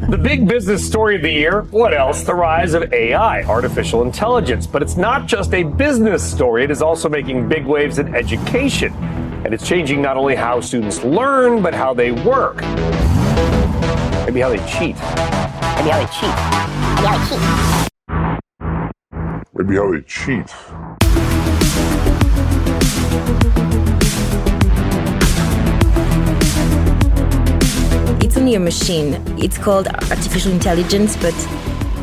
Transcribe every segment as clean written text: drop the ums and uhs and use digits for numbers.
The big business story of the year, what else? The rise of AI, artificial intelligence. But it's not just a business story, it is also making big waves in education. And it's changing not only how students learn, but how they work. Maybe how they cheat. Maybe how they cheat. Maybe how they cheat. Maybe how they cheat. It's only a machine. It's called artificial intelligence, but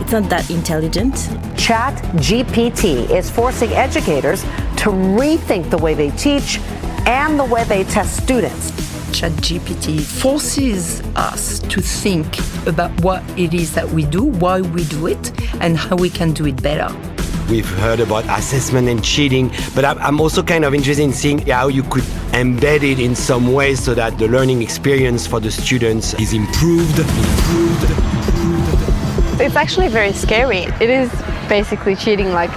it's not that intelligent. ChatGPT is forcing educators to rethink the way they teach and the way they test students. ChatGPT forces us to think about what it is that we do, why we do it, and how we can do it better. We've heard about assessment and cheating, but I'm also kind of interested in seeing how you could embed it in some ways so that the learning experience for the students is improved. It's actually very scary. It is basically cheating, like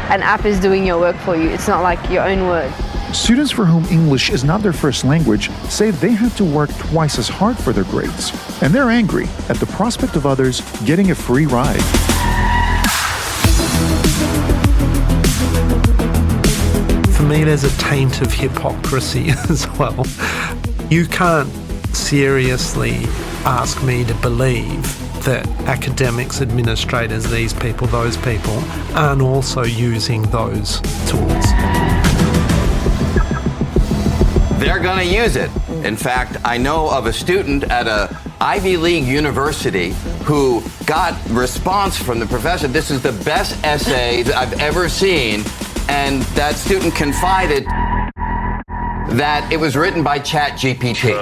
an app is doing your work for you. It's not like your own word. Students for whom English is not their first language say they have to work twice as hard for their grades, and they're angry at the prospect of others getting a free ride. For me, there's a taint of hypocrisy as well. You can't seriously ask me to believe that academics, administrators, these people, those people, aren't also using those tools. They're going to use it. In fact, I know of a student at a Ivy League university who got response from the professor, this is the best essay that I've ever seen, and that student confided that it was written by ChatGPT.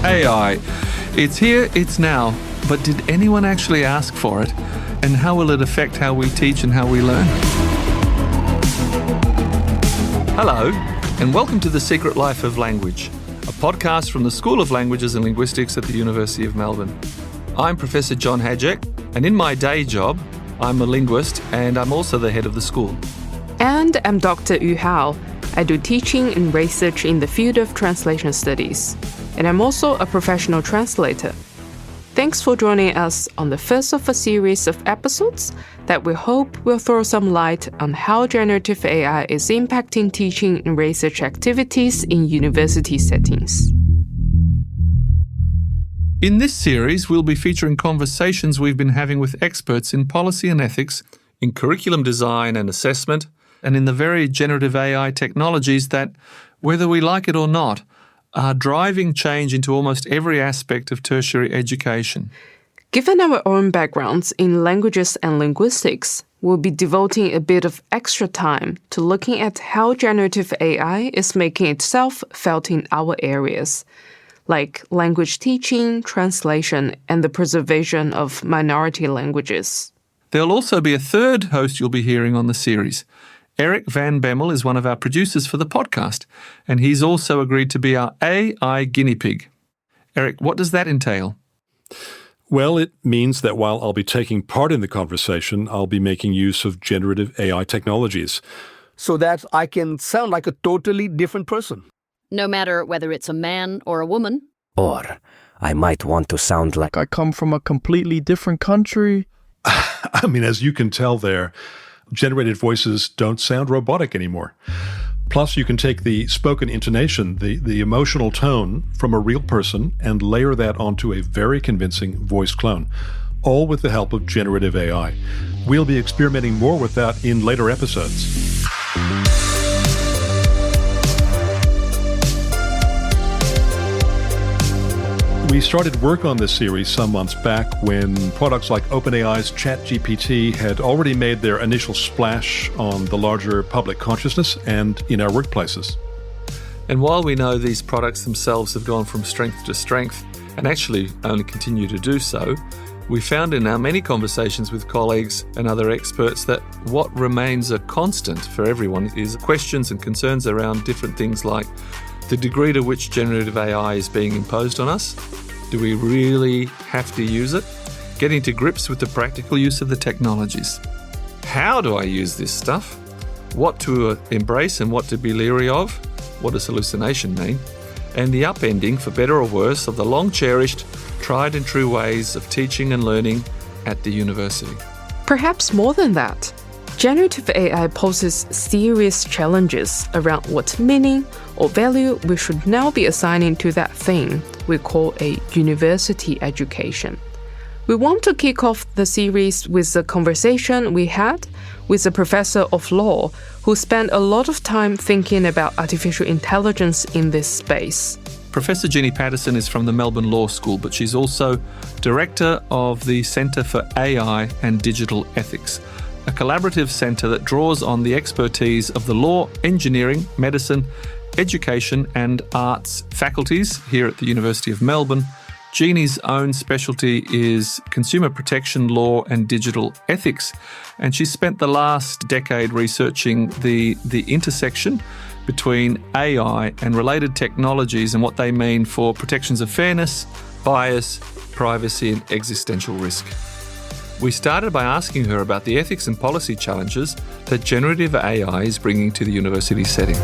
AI. It's here, it's now. But did anyone actually ask for it? And how will it affect how we teach and how we learn? Hello, and welcome to The Secret Life of Language, a podcast from the School of Languages and Linguistics at the University of Melbourne. I'm Professor John Hajek, and in my day job, I'm a linguist and I'm also the head of the school. And I'm Dr. Yu Hao. I do teaching and research in the field of translation studies. And I'm also a professional translator. Thanks for joining us on the first of a series of episodes that we hope will throw some light on how generative AI is impacting teaching and research activities in university settings. In this series, we'll be featuring conversations we've been having with experts in policy and ethics, in curriculum design and assessment, and in the very generative AI technologies that, whether we like it or not, are driving change into almost every aspect of tertiary education. Given our own backgrounds in languages and linguistics, we'll be devoting a bit of extra time to looking at how generative AI is making itself felt in our areas, like language teaching, translation, and the preservation of minority languages. There'll also be a third host you'll be hearing on the series. Eric Van Bemmel is one of our producers for the podcast, and he's also agreed to be our AI guinea pig. Eric, what does that entail? Well, it means that while I'll be taking part in the conversation, I'll be making use of generative AI technologies. So that I can sound like a totally different person. No matter whether it's a man or a woman. Or I might want to sound like I come from a completely different country. I mean, as you can tell there, generated voices don't sound robotic anymore. Plus, you can take the spoken intonation, the emotional tone from a real person and layer that onto a very convincing voice clone, all with the help of generative AI. We'll be experimenting more with that in later episodes. We started work on this series some months back when products like OpenAI's ChatGPT had already made their initial splash on the larger public consciousness and in our workplaces. And while we know these products themselves have gone from strength to strength and actually only continue to do so, we found in our many conversations with colleagues and other experts that what remains a constant for everyone is questions and concerns around different things like the degree to which generative AI is being imposed on us. Do we really have to use it? Getting to grips with the practical use of the technologies. How do I use this stuff? what to embrace and what to be leery of, what does hallucination mean, and the upending, for better or worse, of the long-cherished, tried and true ways of teaching and learning at the university. Perhaps more than that, generative AI poses serious challenges around what meaning or value we should now be assigning to that thing we call a university education. We want to kick off the series with a conversation we had with a professor of law who spent a lot of time thinking about artificial intelligence in this space. Professor Jeannie Paterson is from the Melbourne Law School, but she's also director of the Centre for AI and Digital Ethics, a collaborative centre that draws on the expertise of the law, engineering, medicine, education and arts faculties here at the University of Melbourne. Jeannie's own specialty is consumer protection law and digital ethics, and she's spent the last decade researching the intersection between AI and related technologies and what they mean for protections of fairness, bias, privacy and existential risk. We started by asking her about the ethics and policy challenges that generative AI is bringing to the university setting.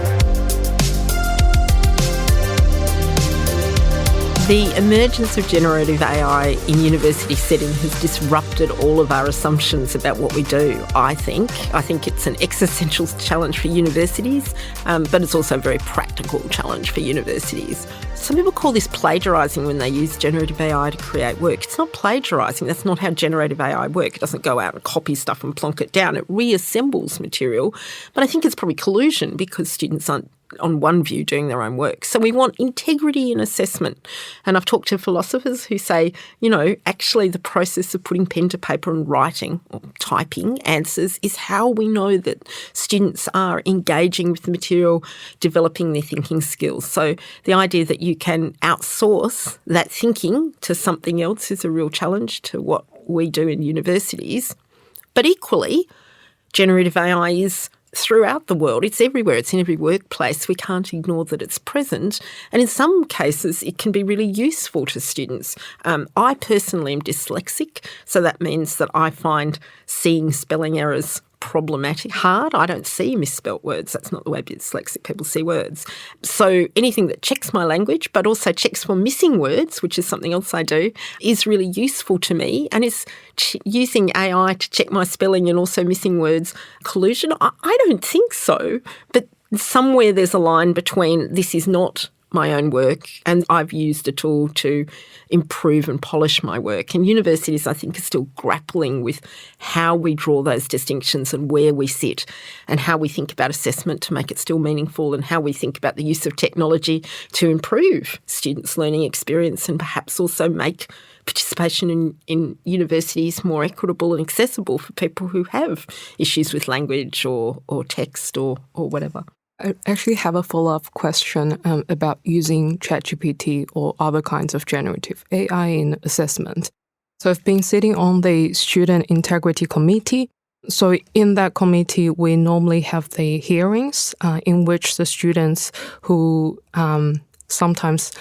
The emergence of generative AI in university setting has disrupted all of our assumptions about what we do, I think. I think it's an existential challenge for universities, but it's also a very practical challenge for universities. Some people call this plagiarising when they use generative AI to create work. It's not plagiarising. That's not how generative AI works. It doesn't go out and copy stuff and plonk it down. It reassembles material. But I think it's probably collusion because students aren't on one view doing their own work. So we want integrity in assessment. And I've talked to philosophers who say, actually the process of putting pen to paper and writing or typing answers is how we know that students are engaging with the material, developing their thinking skills. So the idea that you can outsource that thinking to something else is a real challenge to what we do in universities. But equally, generative AI is throughout the world. It's everywhere. It's in every workplace. We can't ignore that it's present. And in some cases, it can be really useful to students. I personally am dyslexic, so that means that I find seeing spelling errors problematic, hard. I don't see misspelt words. That's not the way dyslexic people see words. So anything that checks my language, but also checks for missing words, which is something else I do, is really useful to me. And is using AI to check my spelling and also missing words collusion? I don't think so. But somewhere there's a line between this is not my own work and I've used a tool to improve and polish my work. And universities, I think, are still grappling with how we draw those distinctions and where we sit and how we think about assessment to make it still meaningful and how we think about the use of technology to improve students' learning experience and perhaps also make participation in universities more equitable and accessible for people who have issues with language or text or whatever. I actually have a follow-up question about using ChatGPT or other kinds of generative AI in assessment. So I've been sitting on the Student Integrity Committee. So in that committee, we normally have the hearings in which the students who sometimes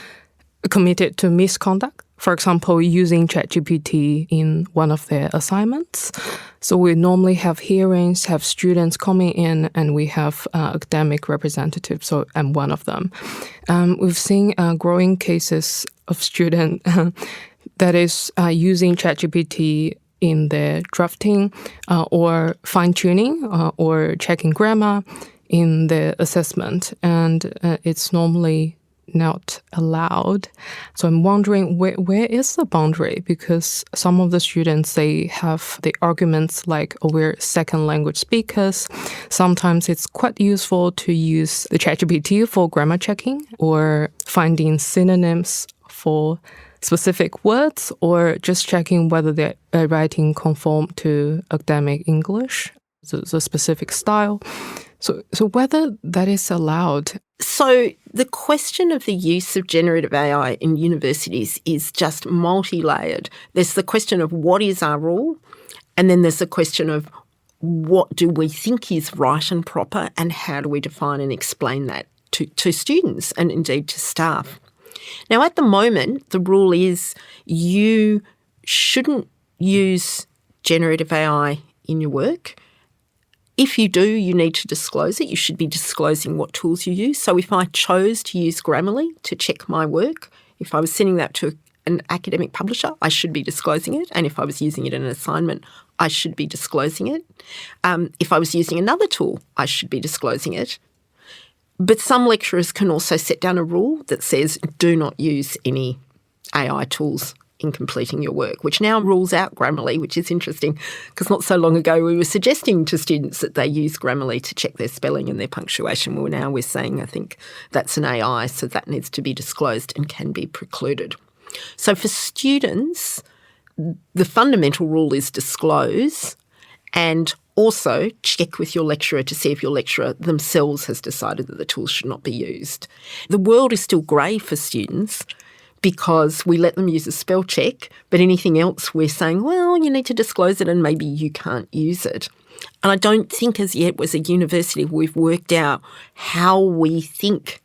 committed to misconduct, for example, using ChatGPT in one of their assignments. So we normally have hearings, have students coming in, and we have academic representatives, so I'm one of them. We've seen growing cases of students that is using ChatGPT in their drafting or fine-tuning or checking grammar in the assessment, and it's normally not allowed. So I'm wondering where is the boundary? Because some of the students, they have the arguments like, oh, we're second language speakers. Sometimes it's quite useful to use the ChatGPT for grammar checking or finding synonyms for specific words or just checking whether their writing conform to academic English, the specific style. So whether that is allowed. So the question of the use of generative AI in universities is just multi-layered. There's the question of what is our rule, and then there's the question of what do we think is right and proper, and how do we define and explain that to students and indeed to staff. Now, at the moment, the rule is you shouldn't use generative AI in your work If you do, you need to disclose it. You should be disclosing what tools you use. So if I chose to use Grammarly to check my work, if I was sending that to an academic publisher, I should be disclosing it. And if I was using it in an assignment, I should be disclosing it. If I was using another tool, I should be disclosing it. But some lecturers can also set down a rule that says do not use any AI tools in completing your work, which now rules out Grammarly, which is interesting because not so long ago we were suggesting to students that they use Grammarly to check their spelling and their punctuation. Well, now we're saying I think that's an AI, so that needs to be disclosed and can be precluded. So for students, the fundamental rule is disclose and also check with your lecturer to see if your lecturer themselves has decided that the tools should not be used. The world is still grey for students because we let them use a spell check, but anything else we're saying, well, you need to disclose it and maybe you can't use it. And I don't think as yet as a university we've worked out how we think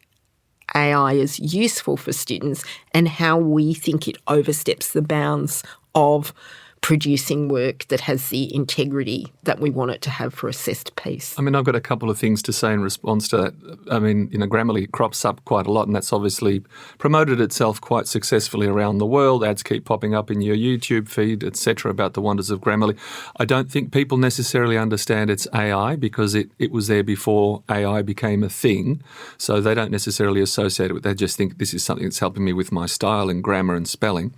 AI is useful for students and how we think it oversteps the bounds of producing work that has the integrity that we want it to have for assessed piece. I mean, I've got a couple of things to say in response to that. I mean, Grammarly crops up quite a lot and that's obviously promoted itself quite successfully around the world. Ads keep popping up in your YouTube feed, etc., about the wonders of Grammarly. I don't think people necessarily understand it's AI because it was there before AI became a thing, so they don't necessarily associate it with it. They just think this is something that's helping me with my style and grammar and spelling.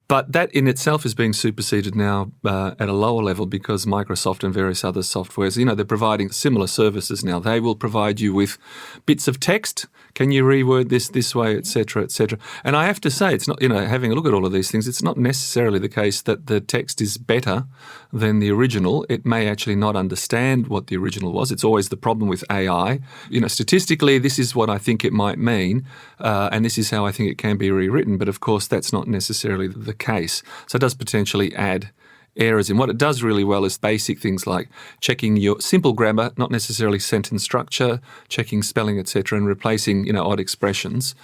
But that in itself is being superseded now at a lower level because Microsoft and various other softwares, they're providing similar services now. They will provide you with bits of text. Can you reword this way, et cetera, et cetera? And I have to say, it's not, having a look at all of these things, it's not necessarily the case that the text is better than the original. It may actually not understand what the original was. It's always the problem with AI. Statistically, this is what I think it might mean, and this is how I think it can be rewritten. But of course, that's not necessarily the case. So it does potentially add errors in. What it does really well is basic things like checking your simple grammar, not necessarily sentence structure, checking spelling, etc., and replacing, odd expressions.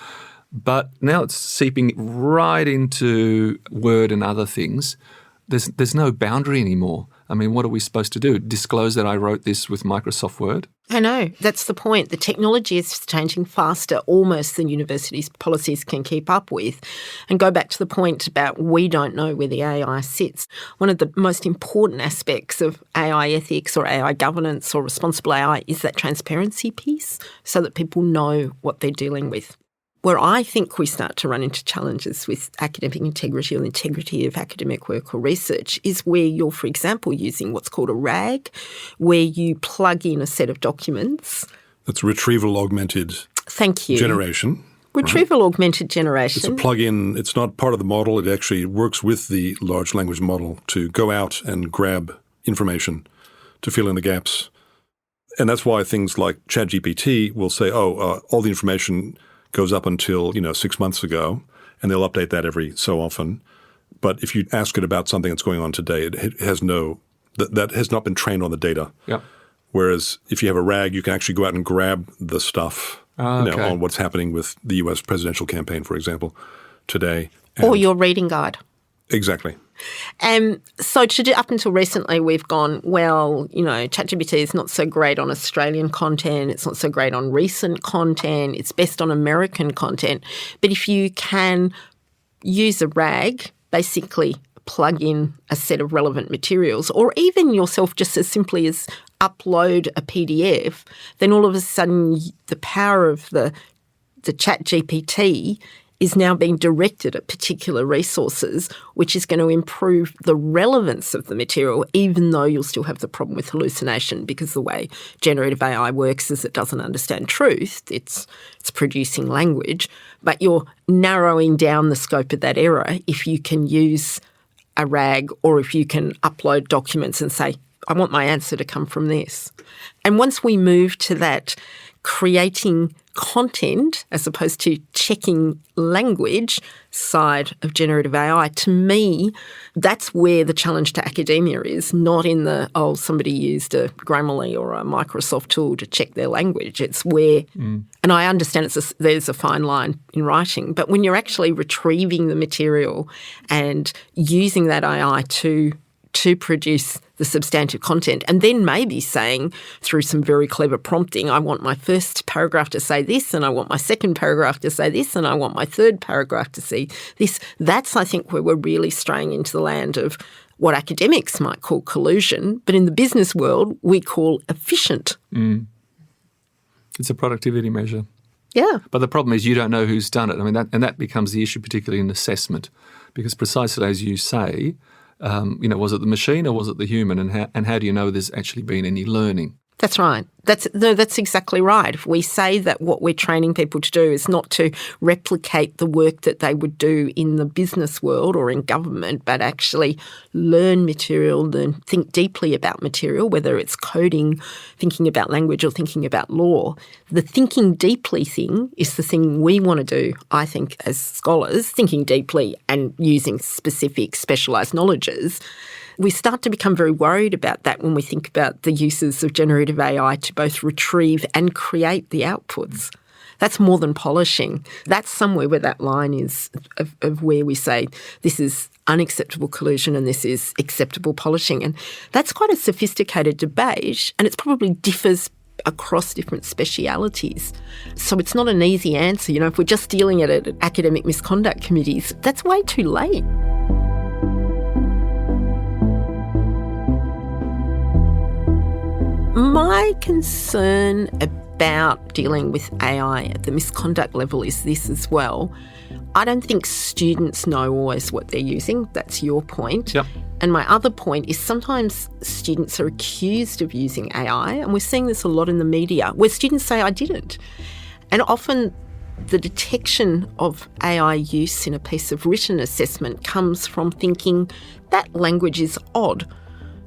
But now it's seeping right into Word and other things. There's no boundary anymore. I mean, what are we supposed to do? Disclose that I wrote this with Microsoft Word? I know. That's the point. The technology is changing faster almost than universities' policies can keep up with. And go back to the point about we don't know where the AI sits. One of the most important aspects of AI ethics or AI governance or responsible AI is that transparency piece so that people know what they're dealing with. Where I think we start to run into challenges with academic integrity or the integrity of academic work or research is where you're, for example, using what's called a RAG, where you plug in a set of documents. That's retrieval augmented generation. Retrieval augmented generation. It's a plug-in. It's not part of the model. It actually works with the large language model to go out and grab information to fill in the gaps. And that's why things like ChatGPT will say, all the information goes up until 6 months ago, and they'll update that every so often. But if you ask it about something that's going on today, it has that has not been trained on the data. Yep. Whereas if you have a RAG, you can actually go out and grab the stuff on what's happening with the US presidential campaign, for example, today. Or your reading guide. Exactly. So up until recently, we've gone, ChatGPT is not so great on Australian content. It's not so great on recent content. It's best on American content. But if you can use a RAG, basically plug in a set of relevant materials, or even yourself just as simply as upload a PDF, then all of a sudden the power of the ChatGPT is now being directed at particular resources, which is going to improve the relevance of the material, even though you'll still have the problem with hallucination, because the way generative AI works is it doesn't understand truth. It's producing language, but you're narrowing down the scope of that error if you can use a RAG or if you can upload documents and say, I want my answer to come from this. And once we move to that creating content as opposed to checking language side of generative AI, to me, that's where the challenge to academia is, not in the, somebody used a Grammarly or a Microsoft tool to check their language. It's where, and I understand there's a fine line in writing, but when you're actually retrieving the material and using that AI to to produce the substantive content, and then maybe saying through some very clever prompting, I want my first paragraph to say this, and I want my second paragraph to say this, and I want my third paragraph to say this. That's, I think, where we're really straying into the land of what academics might call collusion, but in the business world we call efficient. It's a productivity measure. Yeah. But the problem is you don't know who's done it. I mean, that becomes the issue, particularly in assessment, because precisely as you say, was it the machine or was it the human, and how do you know there's actually been any learning? That's right. That's exactly right. If we say that what we're training people to do is not to replicate the work that they would do in the business world or in government, but actually learn material, think deeply about material, whether it's coding, thinking about language or thinking about law, the thinking deeply thing is the thing we want to do, I think, as scholars, thinking deeply and using specific specialised knowledges. We start to become very worried about that when we think about the uses of generative AI to both retrieve and create the outputs. That's more than polishing. That's somewhere where that line is of where we say this is unacceptable collusion and this is acceptable polishing. And that's quite a sophisticated debate, and it probably differs across different specialities. So it's not an easy answer. If we're just dealing at it at academic misconduct committees, that's way too late. My concern about dealing with AI at the misconduct level is this as well. I don't think students know always what they're using. That's your point. Yep. And my other point is sometimes students are accused of using AI, and we're seeing this a lot in the media, where students say, I didn't. And often the detection of AI use in a piece of written assessment comes from thinking that language is odd.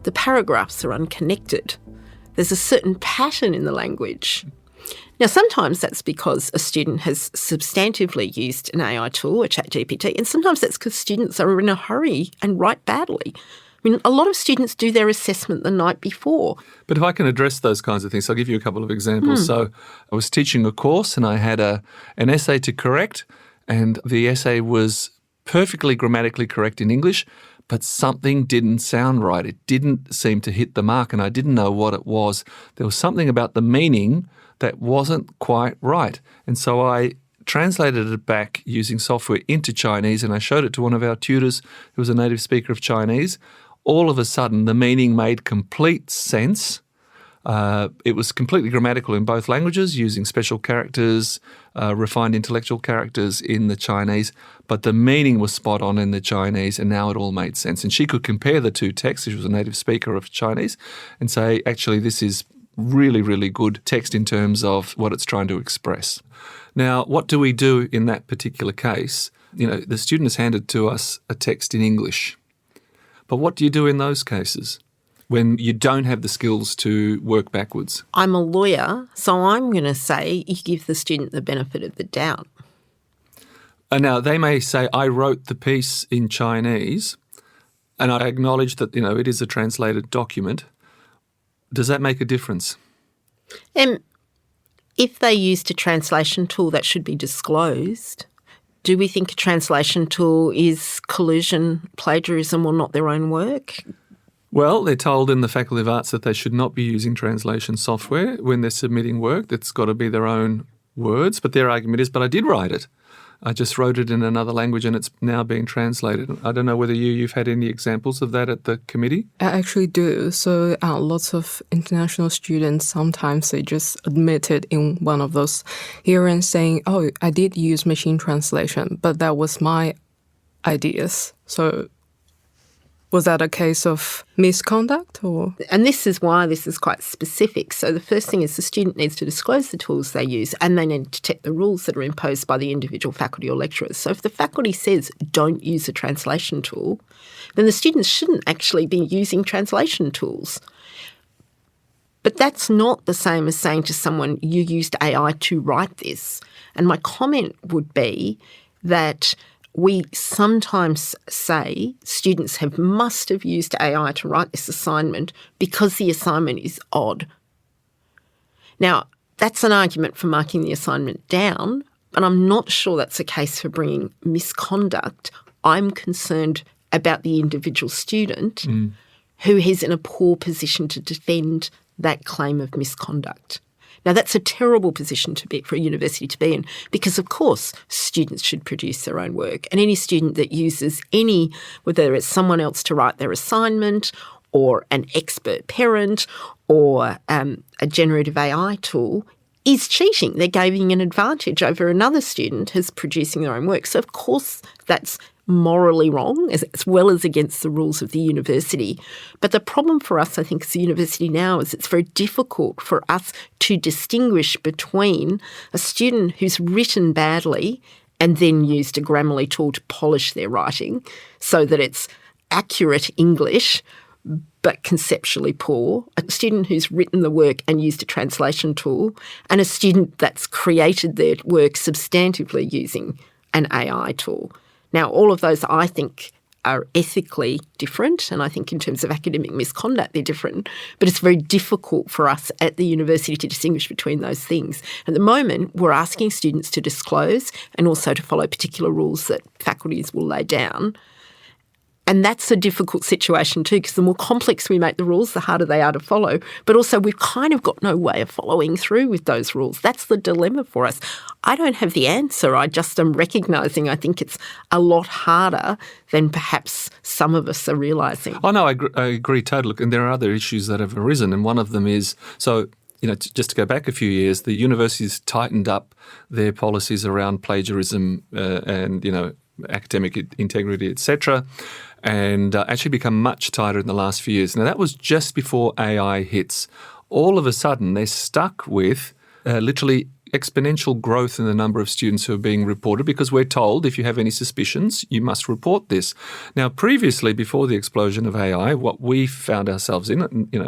The paragraphs are unconnected. There's a certain pattern in the language. Now, sometimes that's because a student has substantively used an AI tool, a ChatGPT, and sometimes that's because students are in a hurry and write badly. I mean, a lot of students do their assessment the night before. But if I can address those kinds of things, I'll give you a couple of examples. So I was teaching a course and I had an essay to correct, and the essay was perfectly grammatically correct in English, but something didn't sound right. It didn't seem to hit the mark, and I didn't know what it was. There was something about the meaning that wasn't quite right. And so I translated it back using software into Chinese, and I showed it to one of our tutors who was a native speaker of Chinese. All of a sudden, the meaning made complete sense. It was completely grammatical in both languages, using special characters, refined intellectual characters in the Chinese, but the meaning was spot on in the Chinese, and now it all made sense. And she could compare the two texts, she was a native speaker of Chinese, and say, actually, this is really, really good text in terms of what it's trying to express. Now, what do we do in that particular case? The student has handed to us a text in English, but what do you do in those cases when you don't have the skills to work backwards? I'm a lawyer, so I'm going to say you give the student the benefit of the doubt. And now they may say, I wrote the piece in Chinese and I acknowledge that, it is a translated document. Does that make a difference? If they used a translation tool, that should be disclosed. Do we think a translation tool is collusion, plagiarism, or not their own work? Well, they're told in the Faculty of Arts that they should not be using translation software when they're submitting work. That's got to be their own words. But their argument is, but I did write it. I just wrote it in another language and it's now being translated. I don't know whether you've had any examples of that at the committee? I actually do. So lots of international students, sometimes they just admit it in one of those hearings saying, oh, I did use machine translation, but that was my ideas. So was that a case of misconduct or? And this is why this is quite specific. So the first thing is the student needs to disclose the tools they use, and they need to check the rules that are imposed by the individual faculty or lecturers. So if the faculty says don't use a translation tool, then the students shouldn't actually be using translation tools. But that's not the same as saying to someone, you used AI to write this. And my comment would be that we sometimes say students must have used AI to write this assignment because the assignment is odd. Now, that's an argument for marking the assignment down, but I'm not sure that's a case for bringing misconduct. I'm concerned about the individual student who is in a poor position to defend that claim of misconduct. Now, that's a terrible position to be for a university to be in because, of course, students should produce their own work. And any student that uses whether it's someone else to write their assignment or an expert parent or a generative AI tool is cheating. They're gaining an advantage over another student who's producing their own work. So, of course, that's morally wrong as well as against the rules of the university. But the problem for us, I think, as a university now is it's very difficult for us to distinguish between a student who's written badly and then used a Grammarly tool to polish their writing so that it's accurate English but conceptually poor, a student who's written the work and used a translation tool, and a student that's created their work substantively using an AI tool. Now, all of those, I think, are ethically different, and I think in terms of academic misconduct, they're different, but it's very difficult for us at the university to distinguish between those things. At the moment, we're asking students to disclose and also to follow particular rules that faculties will lay down. And that's a difficult situation too, because the more complex we make the rules, the harder they are to follow. But also we've kind of got no way of following through with those rules. That's the dilemma for us. I don't have the answer. I just am recognising I think it's a lot harder than perhaps some of us are realising. Oh, no, I agree totally. And there are other issues that have arisen, and one of them is, just to go back a few years, the universities tightened up their policies around plagiarism and, academic integrity, etc., and actually become much tighter in the last few years. Now, that was just before AI hits. All of a sudden, they're stuck with literally exponential growth in the number of students who are being reported because we're told if you have any suspicions, you must report this. Now, previously, before the explosion of AI, what we found ourselves in,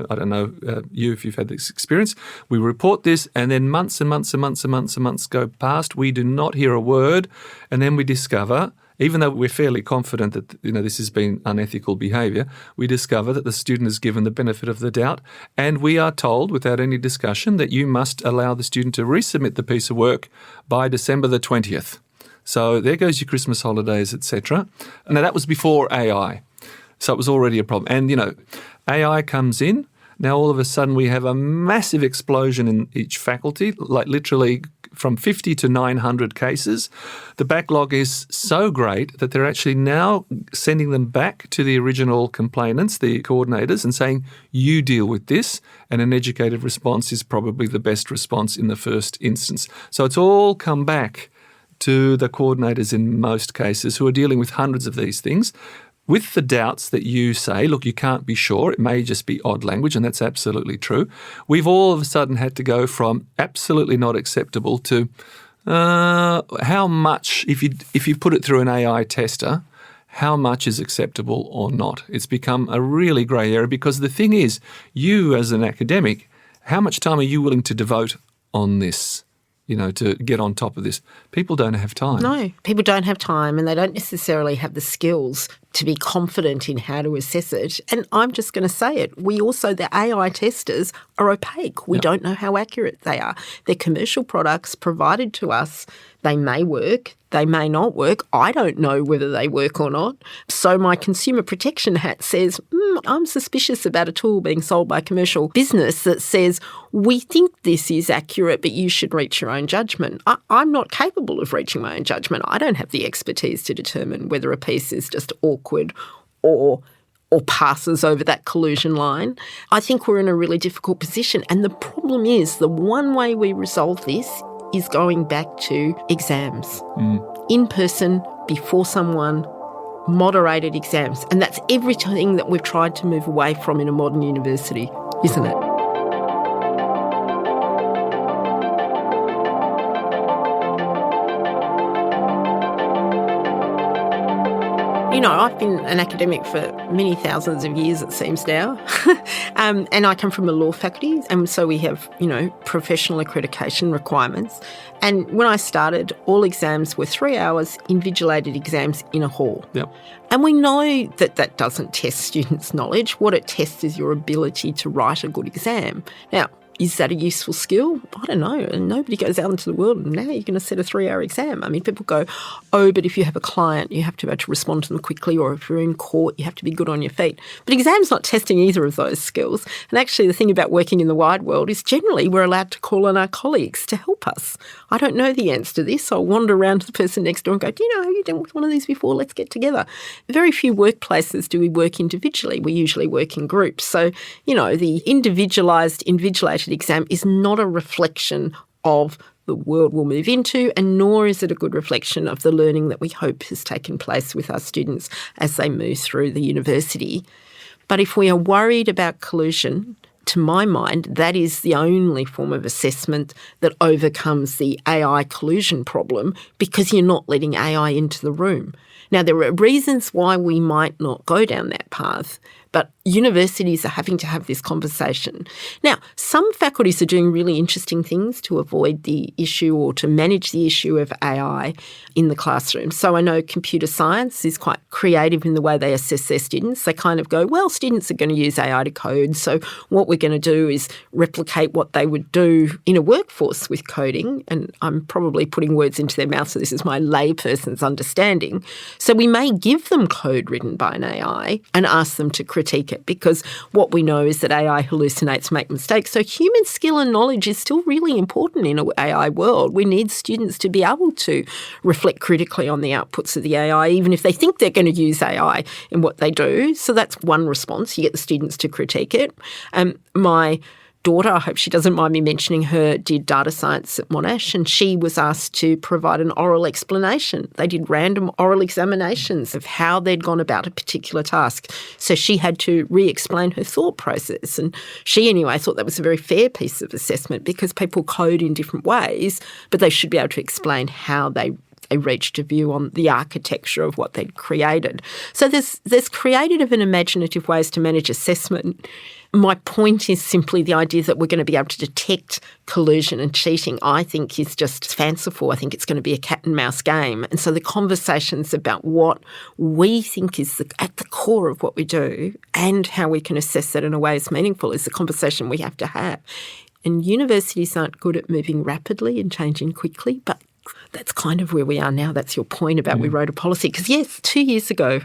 I don't know you if you've had this experience, we report this and then months and months and months and months and months go past, we do not hear a word, and then we discover, even though we're fairly confident that this has been unethical behaviour, we discover that the student is given the benefit of the doubt, and we are told without any discussion that you must allow the student to resubmit the piece of work by December the 20th. So there goes your Christmas holidays, etc. Now that was before AI, so it was already a problem. And AI comes in. Now all of a sudden we have a massive explosion in each faculty, like literally from 50 to 900 cases. The backlog is so great that they're actually now sending them back to the original complainants, the coordinators, and saying, you deal with this, and an educated response is probably the best response in the first instance. So it's all come back to the coordinators in most cases who are dealing with hundreds of these things, with the doubts that you say, look, you can't be sure, it may just be odd language, and that's absolutely true. We've all of a sudden had to go from absolutely not acceptable to how much, if you put it through an AI tester, how much is acceptable or not. It's become a really grey area because the thing is, you as an academic, how much time are you willing to devote on this? To get on top of this. People don't have time. No, people don't have time, and they don't necessarily have the skills to be confident in how to assess it. And I'm just going to say it. The AI testers are opaque. We don't know how accurate they are. They're commercial products provided to us. They may work, they may not work. I don't know whether they work or not. So my consumer protection hat says, I'm suspicious about a tool being sold by a commercial business that says, we think this is accurate, but you should reach your own judgment. I'm not capable of reaching my own judgment. I don't have the expertise to determine whether a piece is just awkward or passes over that collusion line. I think we're in a really difficult position. And the problem is the one way we resolve this is going back to exams. In person, before someone, moderated exams. And that's everything that we've tried to move away from in a modern university, isn't it? I've been an academic for many thousands of years, it seems now. And I come from the law faculty, and so we have, professional accreditation requirements. And when I started, all exams were 3 hours invigilated exams in a hall. Yep. And we know that that doesn't test students' knowledge. What it tests is your ability to write a good exam. Now, Is that a useful skill? I don't know. And nobody goes out into the world and now you're going to set a 3-hour exam. I mean, people go, oh, but if you have a client, you have to be able to respond to them quickly, or if you're in court, you have to be good on your feet. But exams not testing either of those skills. And actually the thing about working in the wide world is generally we're allowed to call on our colleagues to help us. I don't know the answer to this. I'll wander around to the person next door and go, do you know, have you done one of these before? Let's get together. Very few workplaces do we work individually. We usually work in groups. So, you know, the individualised, invigilated exam is not a reflection of the world we'll move into, and nor is it a good reflection of the learning that we hope has taken place with our students as they move through the university. But if we are worried about collusion, to my mind, that is the only form of assessment that overcomes the AI collusion problem, because you're not letting AI into the room. Now, there are reasons why we might not go down that path, but universities are having to have this conversation. Now, some faculties are doing really interesting things to avoid the issue or to manage the issue of AI in the classroom. So I know computer science is quite creative in the way they assess their students. They kind of go, well, students are going to use AI to code, so what we're going to do is replicate what they would do in a workforce with coding. And I'm probably putting words into their mouth, so this is my layperson's understanding. So we may give them code written by an AI and ask them to critique it, because what we know is that AI hallucinates, make mistakes. So human skill and knowledge is still really important in an AI world. We need students to be able to reflect critically on the outputs of the AI, even if they think they're going to use AI in what they do. So that's one response. You get the students to critique it. My daughter, I hope she doesn't mind me mentioning her, did data science at Monash, and she was asked to provide an oral explanation. They did random oral examinations of how they'd gone about a particular task. So she had to re-explain her thought process. And she, anyway, thought that was a very fair piece of assessment, because people code in different ways, but they should be able to explain how they reached a view on the architecture of what they'd created. So there's creative and imaginative ways to manage assessment. My point is simply the idea that we're going to be able to detect collusion and cheating, I think, is just fanciful. I think it's going to be a cat and mouse game. And so the conversations about what we think is at the core of what we do and how we can assess that in a way that's meaningful is the conversation we have to have. And universities aren't good at moving rapidly and changing quickly, but that's kind of where we are now. That's your point about we wrote a policy. Because, yes, 2 years ago,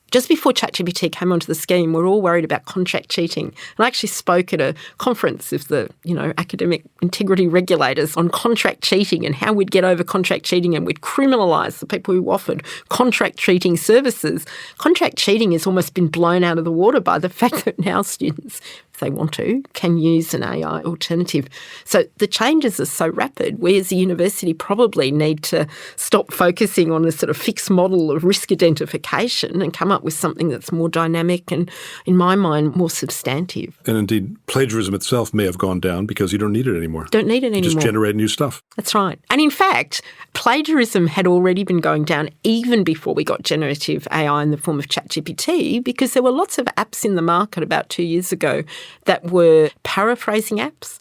just before ChatGPT came onto the scheme, we're all worried about contract cheating. And I actually spoke at a conference of the, academic integrity regulators on contract cheating and how we'd get over contract cheating, and we'd criminalise the people who offered contract cheating services. Contract cheating has almost been blown out of the water by the fact that now students, if they want to, can use an AI alternative. So the changes are so rapid. We as a university probably need to stop focusing on a sort of fixed model of risk identification and come up with something that's more dynamic and, in my mind, more substantive. And indeed, plagiarism itself may have gone down because you don't need it anymore. Don't need it anymore. You just generate new stuff. That's right. And in fact, plagiarism had already been going down even before we got generative AI in the form of ChatGPT, because there were lots of apps in the market about 2 years ago that were paraphrasing apps.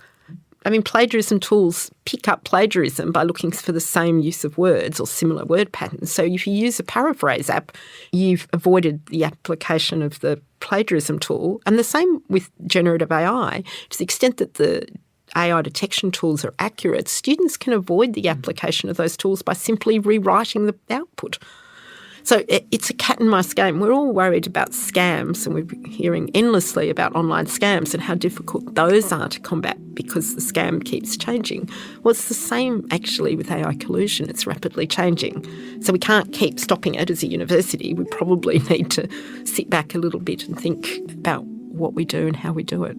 I mean, plagiarism tools pick up plagiarism by looking for the same use of words or similar word patterns. So if you use a paraphrase app, you've avoided the application of the plagiarism tool. And the same with generative AI. To the extent that the AI detection tools are accurate, students can avoid the application of those tools by simply rewriting the output. So it's a cat and mouse game. We're all worried about scams, and we're hearing endlessly about online scams and how difficult those are to combat because the scam keeps changing. Well, it's the same actually with AI collusion. It's rapidly changing. So we can't keep stopping it as a university. We probably need to sit back a little bit and think about what we do and how we do it.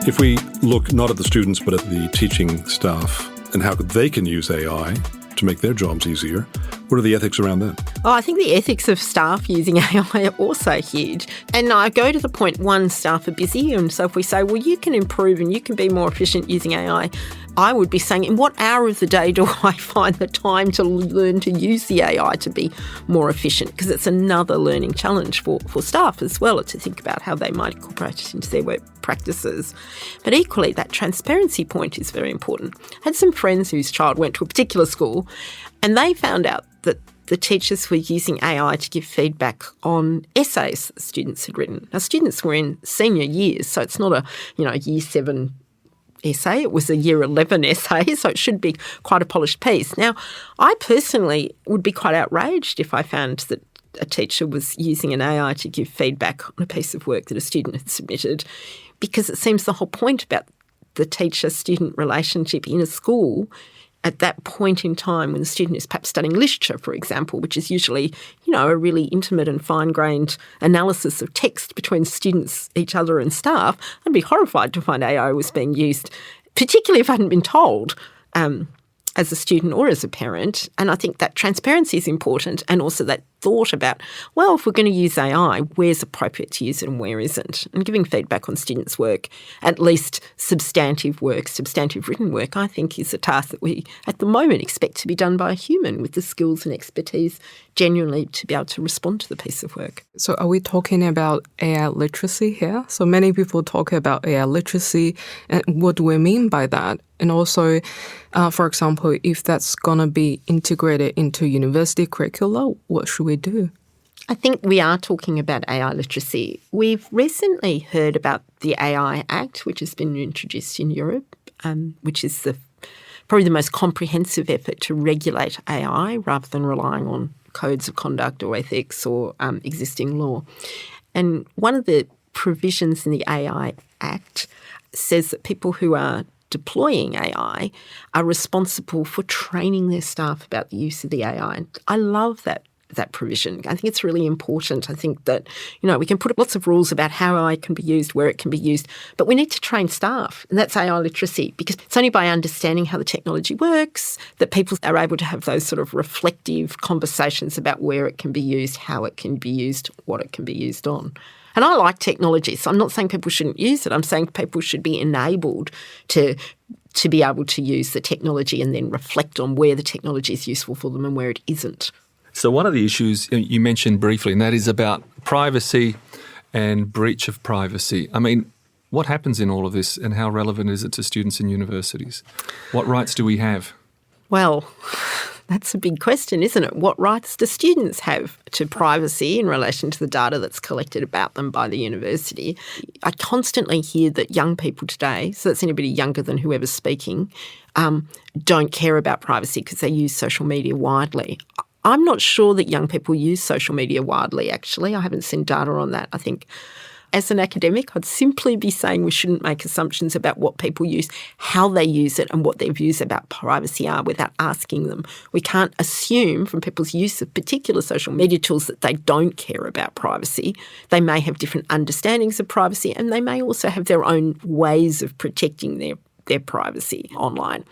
If we look not at the students but at the teaching staff and how they can use AI to make their jobs easier, what are the ethics around that? Oh, I think the ethics of staff using AI are also huge. And I go to the point, one, staff are busy. And so if we say, well, you can improve and you can be more efficient using AI, I would be saying, in what hour of the day do I find the time to learn to use the AI to be more efficient? Because it's another learning challenge for staff as well, to think about how they might incorporate it into their work practices. But equally, that transparency point is very important. I had some friends whose child went to a particular school and they found out that the teachers were using AI to give feedback on essays that students had written. Now, students were in senior years, so it's not a year 7 essay. It was a year 11 essay, so it should be quite a polished piece. Now, I personally would be quite outraged if I found that a teacher was using an AI to give feedback on a piece of work that a student had submitted, because it seems the whole point about the teacher-student relationship in a school at that point in time when the student is perhaps studying literature, for example, which is usually, a really intimate and fine-grained analysis of text between students, each other and staff, I'd be horrified to find AI was being used, particularly if I hadn't been told as a student or as a parent. And I think that transparency is important, and also that thought about, well, if we're going to use AI, where's appropriate to use it and where isn't? And giving feedback on students' work, at least substantive work, substantive written work, I think is a task that we at the moment expect to be done by a human with the skills and expertise genuinely to be able to respond to the piece of work. So are we talking about AI literacy here? So many people talk about AI literacy, and what do we mean by that? And also, for example, if that's going to be integrated into university curricula, what should we do? I think we are talking about AI literacy. We've recently heard about the AI Act, which has been introduced in Europe, which is probably the most comprehensive effort to regulate AI rather than relying on codes of conduct or ethics or existing law. And one of the provisions in the AI Act says that people who are deploying AI are responsible for training their staff about the use of the AI. And I love that provision. I think it's really important. I think that, we can put up lots of rules about how AI can be used, where it can be used, but we need to train staff, and that's AI literacy, because it's only by understanding how the technology works that people are able to have those sort of reflective conversations about where it can be used, how it can be used, what it can be used on. And I like technology, so I'm not saying people shouldn't use it. I'm saying people should be enabled to be able to use the technology and then reflect on where the technology is useful for them and where it isn't. So one of the issues you mentioned briefly, and that is about privacy and breach of privacy. I mean, what happens in all of this, and how relevant is it to students in universities? What rights do we have? Well, that's a big question, isn't it? What rights do students have to privacy in relation to the data that's collected about them by the university? I constantly hear that young people today, so that's anybody younger than whoever's speaking, don't care about privacy because they use social media widely. I'm not sure that young people use social media widely, actually. I haven't seen data on that. I think as an academic, I'd simply be saying we shouldn't make assumptions about what people use, how they use it, and what their views about privacy are without asking them. We can't assume from people's use of particular social media tools that they don't care about privacy. They may have different understandings of privacy, and they may also have their own ways of protecting their privacy online.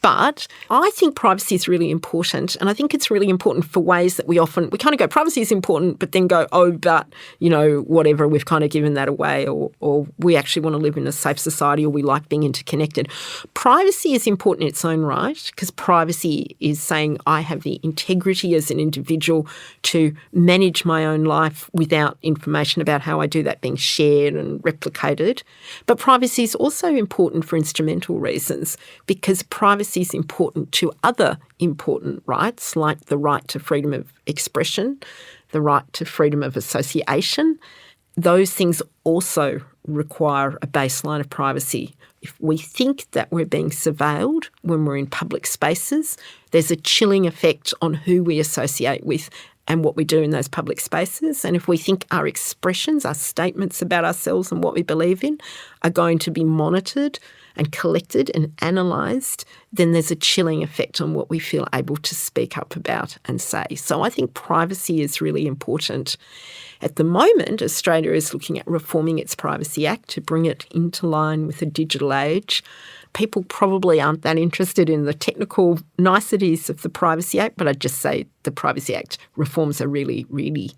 But I think privacy is really important, and I think it's really important for ways that we kind of go, privacy is important, but then go, oh, but, whatever, we've kind of given that away, or we actually want to live in a safe society, or we like being interconnected. Privacy is important in its own right, because privacy is saying I have the integrity as an individual to manage my own life without information about how I do that being shared and replicated. But privacy is also important for instrumental reasons, because privacy is important to other important rights, like the right to freedom of expression, the right to freedom of association. Those things also require a baseline of privacy. If we think that we're being surveilled when we're in public spaces, there's a chilling effect on who we associate with and what we do in those public spaces. And if we think our expressions, our statements about ourselves and what we believe in are going to be monitored and collected and analysed, then there's a chilling effect on what we feel able to speak up about and say. So I think privacy is really important. At the moment, Australia is looking at reforming its Privacy Act to bring it into line with the digital age. People probably aren't that interested in the technical niceties of the Privacy Act, but I'd just say the Privacy Act reforms are really, really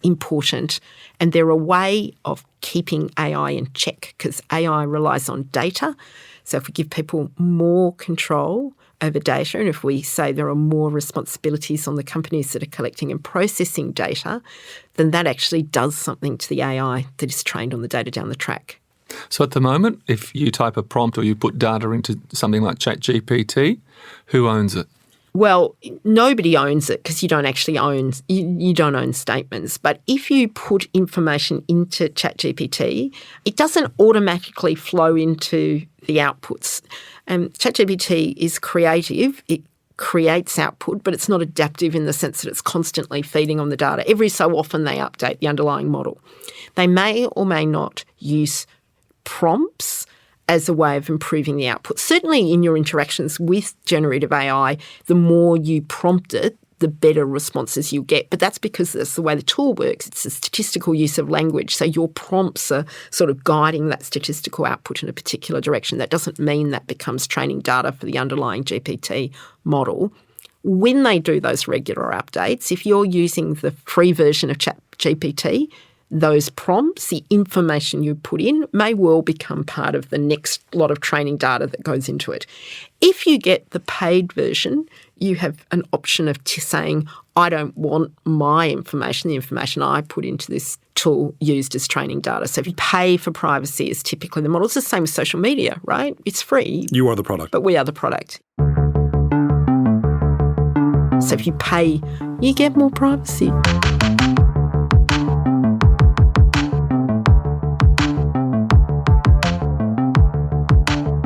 important, and they're a way of keeping AI in check, because AI relies on data. So if we give people more control over data, and if we say there are more responsibilities on the companies that are collecting and processing data, then that actually does something to the AI that is trained on the data down the track. So at the moment, if you type a prompt or you put data into something like ChatGPT, who owns it? Well, nobody owns it because you don't actually own, you don't own statements. But if you put information into ChatGPT, it doesn't automatically flow into the outputs. ChatGPT is creative. It creates output, but it's not adaptive in the sense that it's constantly feeding on the data. Every so often they update the underlying model. They may or may not use prompts as a way of improving the output. Certainly in your interactions with generative AI, the more you prompt it, the better responses you get. But that's because that's the way the tool works. It's a statistical use of language. So your prompts are sort of guiding that statistical output in a particular direction. That doesn't mean that becomes training data for the underlying GPT model. When they do those regular updates, if you're using the free version of ChatGPT, those prompts, the information you put in, may well become part of the next lot of training data that goes into it. If you get the paid version, you have an option of saying, I don't want my information, the information I put into this tool, used as training data. So if you pay for privacy, is typically the model. It's the same as social media, right? It's free. You are the product. But we are the product. So if you pay, you get more privacy.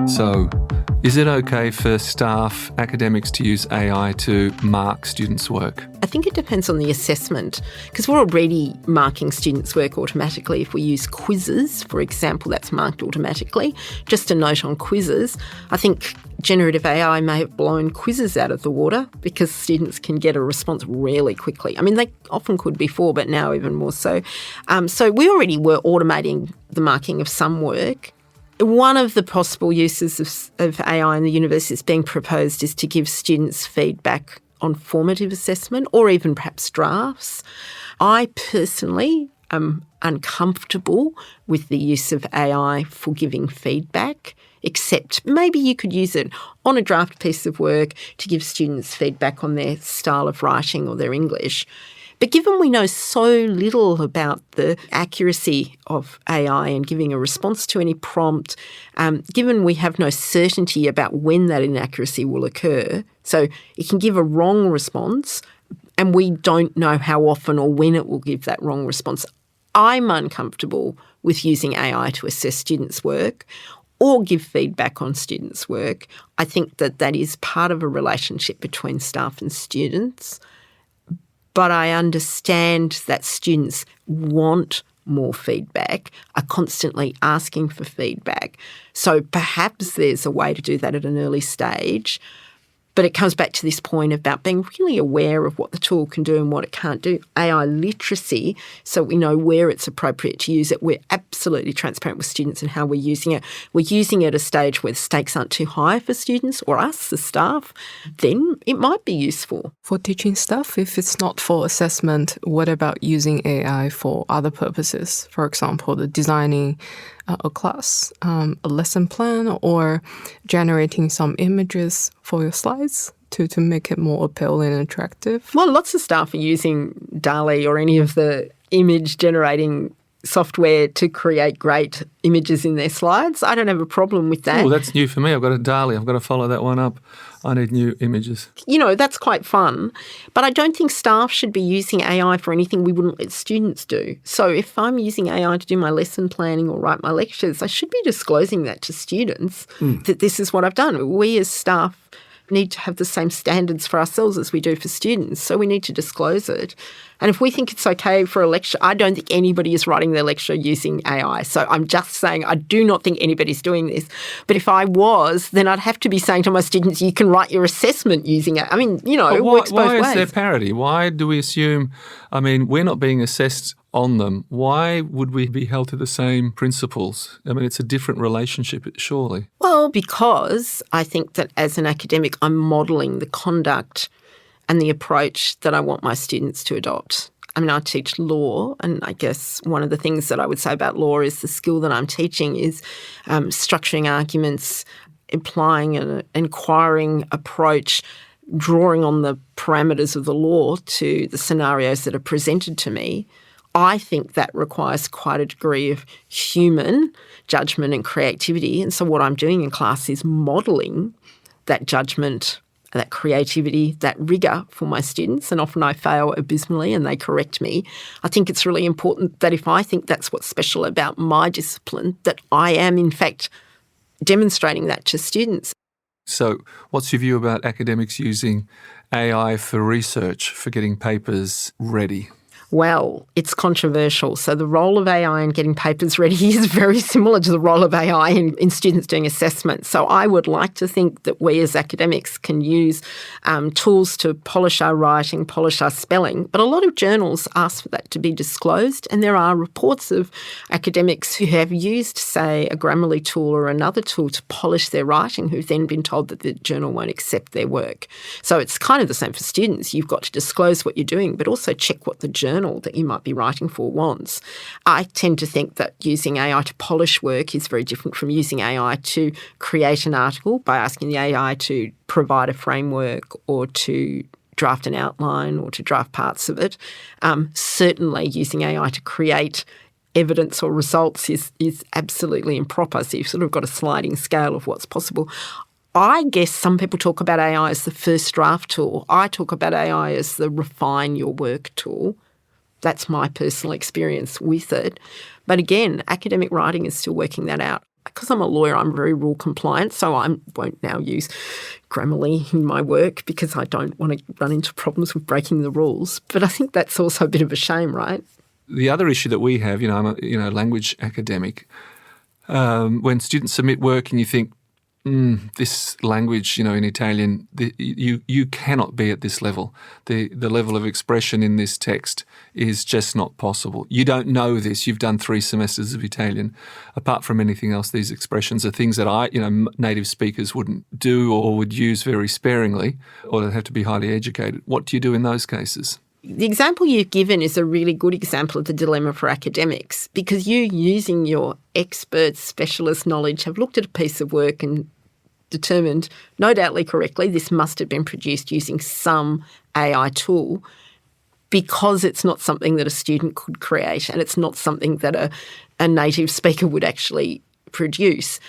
So, is it okay for staff, academics to use AI to mark students' work? I think it depends on the assessment, because we're already marking students' work automatically. If we use quizzes, for example, that's marked automatically. Just a note on quizzes, I think generative AI may have blown quizzes out of the water because students can get a response really quickly. I mean, they often could before, but now even more so. So we already were automating the marking of some work. One of the possible uses of AI in the university that's being proposed is to give students feedback on formative assessment or even perhaps drafts. I personally am uncomfortable with the use of AI for giving feedback, except maybe you could use it on a draft piece of work to give students feedback on their style of writing or their English. But given we know so little about the accuracy of AI and giving a response to any prompt, given we have no certainty about when that inaccuracy will occur, so it can give a wrong response and we don't know how often or when it will give that wrong response, I'm uncomfortable with using AI to assess students' work or give feedback on students' work. I think that that is part of a relationship between staff and students. But I understand that students want more feedback, are constantly asking for feedback. So perhaps there's a way to do that at an early stage. But it comes back to this point about being really aware of what the tool can do and what it can't do. AI literacy, so we know where it's appropriate to use it. We're absolutely transparent with students and how we're using it. We're using it at a stage where the stakes aren't too high for students or us, the staff. Then it might be useful. For teaching staff, if it's not for assessment, what about using AI for other purposes? For example, the designing a class, a lesson plan, or generating some images for your slides to make it more appealing and attractive? Well, lots of staff are using DALL-E or any of the image generating software to create great images in their slides. I don't have a problem with that. Oh, that's new for me. I've got a DALL-E. I've got to follow that one up. I need new images. You know, that's quite fun. But I don't think staff should be using AI for anything we wouldn't let students do. So if I'm using AI to do my lesson planning or write my lectures, I should be disclosing that to students, that this is what I've done. We as staff need to have the same standards for ourselves as we do for students, so we need to disclose it. And if we think it's okay for a lecture, I don't think anybody is writing their lecture using AI. So I'm just saying I do not think anybody's doing this. But if I was, then I'd have to be saying to my students, you can write your assessment using it. I mean, you know, it works both ways. Why is there parity? Why do we assume, I mean, we're not being assessed on them. Why would we be held to the same principles? I mean, it's a different relationship, surely. Well, because I think that as an academic, I'm modelling the conduct and the approach that I want my students to adopt. I mean, I teach law, and I guess one of the things that I would say about law is the skill that I'm teaching is structuring arguments, applying an inquiring approach, drawing on the parameters of the law to the scenarios that are presented to me. I think that requires quite a degree of human judgment and creativity. And so what I'm doing in class is modelling that judgment that creativity, that rigour for my students, and often I fail abysmally and they correct me. I think it's really important that if I think that's what's special about my discipline, that I am in fact demonstrating that to students. So what's your view about academics using AI for research, for getting papers ready? Well, it's controversial. So the role of AI in getting papers ready is very similar to the role of AI in students doing assessments. So I would like to think that we as academics can use tools to polish our writing, polish our spelling. But a lot of journals ask for that to be disclosed, and there are reports of academics who have used, say, a Grammarly tool or another tool to polish their writing who've then been told that the journal won't accept their work. So it's kind of the same for students. You've got to disclose what you're doing, but also check what the journal that you might be writing for wants. I tend to think that using AI to polish work is very different from using AI to create an article by asking the AI to provide a framework or to draft an outline or to draft parts of it. Certainly using AI to create evidence or results is absolutely improper. So you've sort of got a sliding scale of what's possible. I guess some people talk about AI as the first draft tool. I talk about AI as the refine your work tool. That's my personal experience with it. But again, academic writing is still working that out. Because I'm a lawyer, I'm very rule compliant, so I won't now use Grammarly in my work because I don't want to run into problems with breaking the rules. But I think that's also a bit of a shame, right? The other issue that we have, I'm a language academic, when students submit work and you think, this language, in Italian, you cannot be at this level. The level of expression in this text is just not possible. You don't know this. You've done 3 semesters of Italian. Apart from anything else, these expressions are things that native speakers wouldn't do or would use very sparingly, or they have to be highly educated. What do you do in those cases? The example you've given is a really good example of the dilemma for academics, because you, using your expert specialist knowledge, have looked at a piece of work and determined, no doubtly correctly, this must have been produced using some AI tool because it's not something that a student could create and it's not something that a native speaker would actually produce.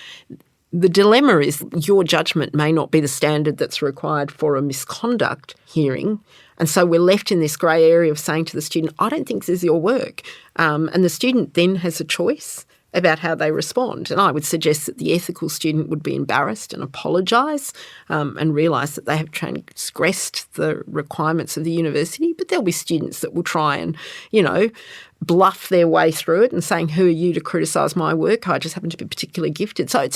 The dilemma is your judgment may not be the standard that's required for a misconduct hearing, and so we're left in this grey area of saying to the student, I don't think this is your work. And the student then has a choice about how they respond. And I would suggest that the ethical student would be embarrassed and apologise and realise that they have transgressed the requirements of the university. But there'll be students that will try and, bluff their way through it and saying, who are you to criticise my work? I just happen to be particularly gifted. So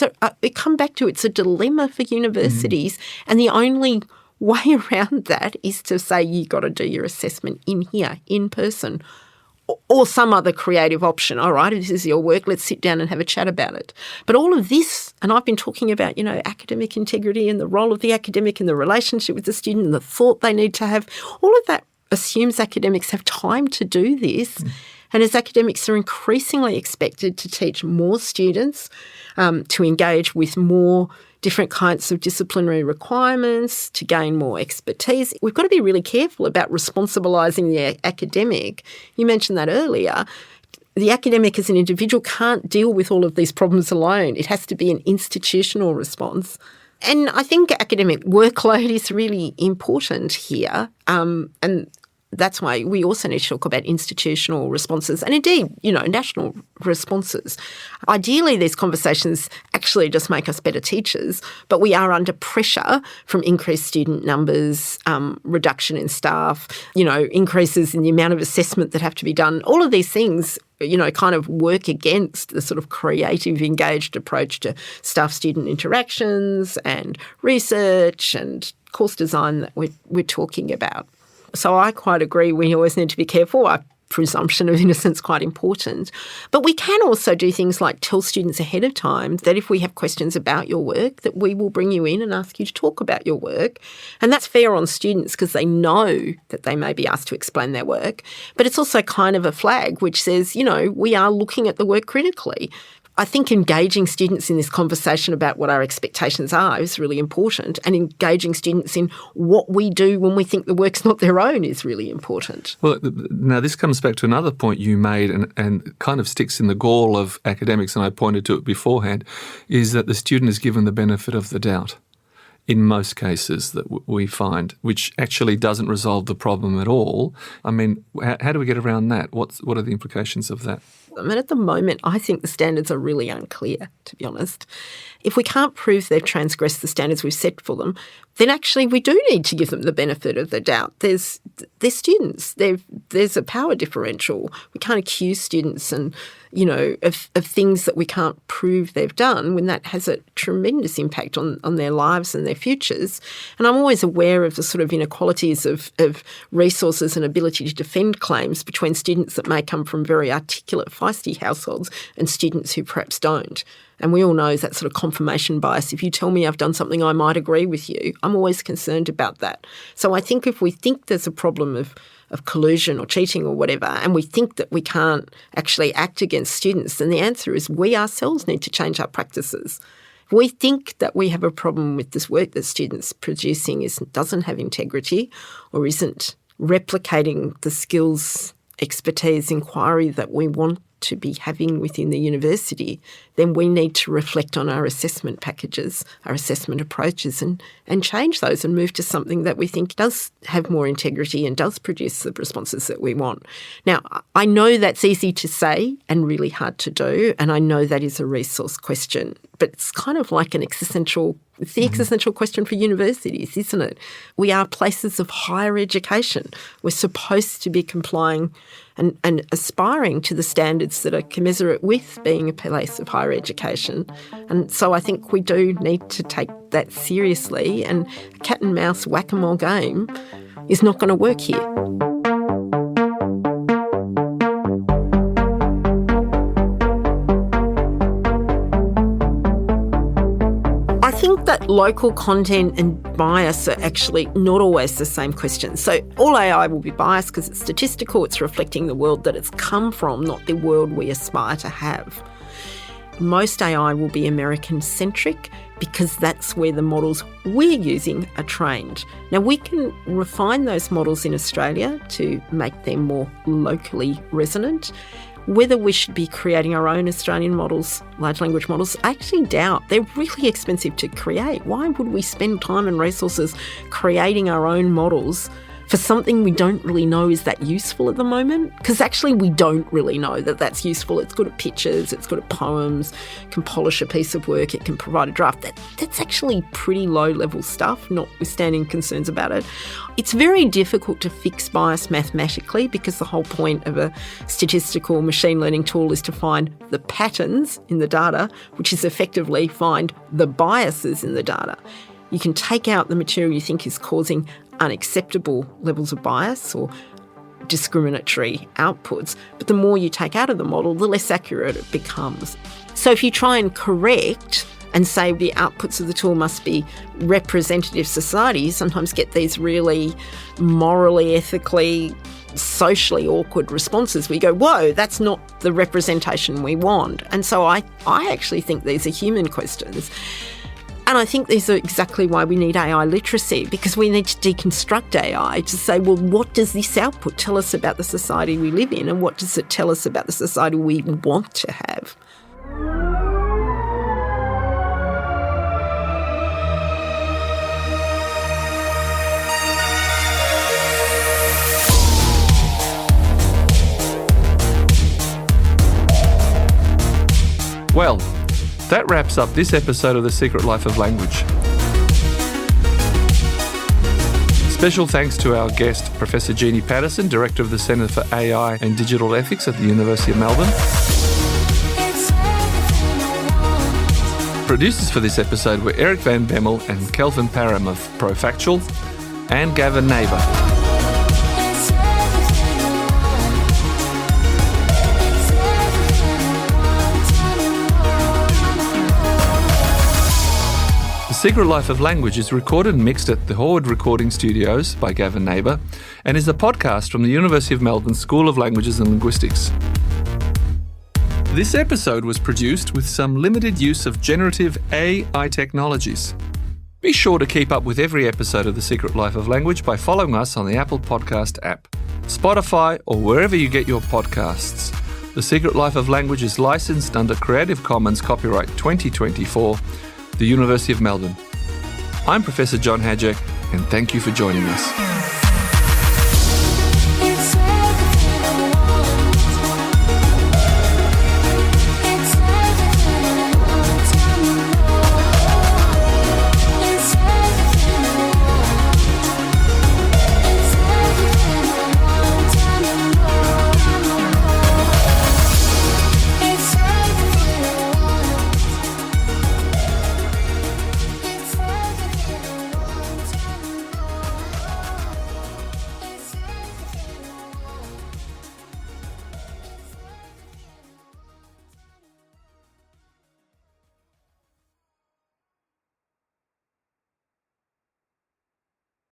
it come back to it's a dilemma for universities, and the only way around that is to say you've got to do your assessment in here, in person, or some other creative option. All right, this is your work, let's sit down and have a chat about it. But all of this, and I've been talking about, academic integrity and the role of the academic and the relationship with the student and the thought they need to have, all of that assumes academics have time to do this. And as academics are increasingly expected to teach more students, to engage with more different kinds of disciplinary requirements, to gain more expertise, we've got to be really careful about responsibilising the academic. You mentioned that earlier. The academic as an individual can't deal with all of these problems alone. It has to be an institutional response. And I think academic workload is really important here. And that's why we also need to talk about institutional responses and indeed, national responses. Ideally, these conversations actually just make us better teachers, but we are under pressure from increased student numbers, reduction in staff, increases in the amount of assessment that have to be done. All of these things, kind of work against the sort of creative, engaged approach to staff-student interactions and research and course design that we're talking about. So I quite agree we always need to be careful. Our presumption of innocence is quite important. But we can also do things like tell students ahead of time that if we have questions about your work, that we will bring you in and ask you to talk about your work. And that's fair on students because they know that they may be asked to explain their work. But it's also kind of a flag which says, we are looking at the work critically. I think engaging students in this conversation about what our expectations are is really important, and engaging students in what we do when we think the work's not their own is really important. Well, now this comes back to another point you made and kind of sticks in the gall of academics, and I pointed to it beforehand, is that the student is given the benefit of the doubt. in most cases that we find, which actually doesn't resolve the problem at all. I mean, how do we get around that? What are the implications of that? I mean, at the moment, I think the standards are really unclear, to be honest. If we can't prove they've transgressed the standards we've set for them, then actually we do need to give them the benefit of the doubt. They're students. There's a power differential. We can't accuse students and, of things that we can't prove they've done when that has a tremendous impact on their lives and their futures. And I'm always aware of the sort of inequalities of resources and ability to defend claims between students that may come from very articulate, feisty households and students who perhaps don't. And we all know that sort of confirmation bias. If you tell me I've done something, I might agree with you. I'm always concerned about that. So I think if we think there's a problem of collusion or cheating or whatever, and we think that we can't actually act against students, then the answer is we ourselves need to change our practices. If we think that we have a problem with this work that students producing doesn't have integrity or isn't replicating the skills, expertise, inquiry that we want to be having within the university, then we need to reflect on our assessment packages, our assessment approaches, and change those and move to something that we think does have more integrity and does produce the responses that we want. Now, I know that's easy to say and really hard to do, and I know that is a resource question, but it's kind of like the existential question for universities, isn't it? We are places of higher education. We're supposed to be complying and aspiring to the standards that are commensurate with being a place of higher education. And so I think we do need to take that seriously, and a cat and mouse whack-a-mole game is not going to work here. I think that local content and bias are actually not always the same question. So all AI will be biased because it's statistical, it's reflecting the world that it's come from, not the world we aspire to have. Most AI will be American-centric because that's where the models we're using are trained. Now, we can refine those models in Australia to make them more locally resonant. Whether we should be creating our own Australian models, large language models, I actually doubt. They're really expensive to create. Why would we spend time and resources creating our own models for something we don't really know is that useful at the moment? Because actually we don't really know that that's useful. It's good at pictures, it's good at poems, can polish a piece of work, it can provide a draft. That's actually pretty low-level stuff, notwithstanding concerns about it. It's very difficult to fix bias mathematically because the whole point of a statistical machine learning tool is to find the patterns in the data, which is effectively find the biases in the data. You can take out the material you think is causing unacceptable levels of bias or discriminatory outputs, but the more you take out of the model, the less accurate it becomes. So if you try and correct and say the outputs of the tool must be representative society, you sometimes get these really morally, ethically, socially awkward responses. We go, whoa, that's not the representation we want. And so I actually think these are human questions. And I think these are exactly why we need AI literacy, because we need to deconstruct AI to say, well, what does this output tell us about the society we live in, and what does it tell us about the society we want to have? Well, that wraps up this episode of The Secret Life of Language. Special thanks to our guest, Professor Jeannie Paterson, Director of the Centre for AI and Digital Ethics at the University of Melbourne. Producers for this episode were Eric Van Bemmel and Kelvin Parham of Profactual, and Gavin Neighbour. The Secret Life of Language is recorded and mixed at the Horde Recording Studios by Gavin Neighbour and is a podcast from the University of Melbourne School of Languages and Linguistics. This episode was produced with some limited use of generative AI technologies. Be sure to keep up with every episode of The Secret Life of Language by following us on the Apple Podcast app, Spotify, or wherever you get your podcasts. The Secret Life of Language is licensed under Creative Commons Copyright 2024, the University of Melbourne. I'm Professor John Hajek, and thank you for joining us.